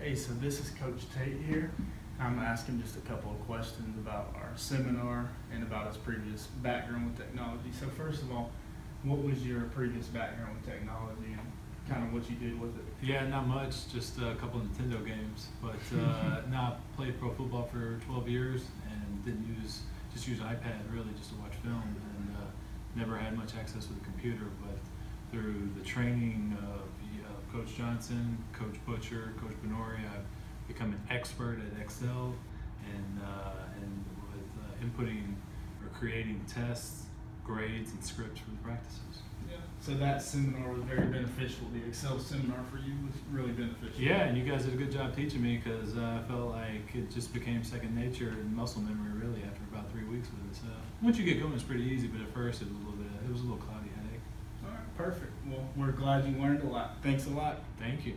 Hey, so this is Coach Tate here. I'm going to ask him just a couple of questions about our seminar and about his previous background with technology. So first of all, what was your previous background with technology and kind of what you did with it? Yeah, not much, just a couple of Nintendo games. But no, I played pro football for 12 years and just use iPad really just to watch film, and never had much access with a computer. But through the training of Coach Johnson, Coach Butcher, Coach Benori, I've become an expert at Excel and with inputting or creating tests, grades, and scripts for the practices. Yeah. So that seminar was very beneficial. The Excel seminar for you was really beneficial. Yeah, and you guys did a good job teaching me, because I felt like it just became second nature and muscle memory really after about 3 weeks with it. So once you get going, it's pretty easy, but at first it was a little cloudy headache. All right, perfect. Well, we're glad you learned a lot. Thanks a lot. Thank you.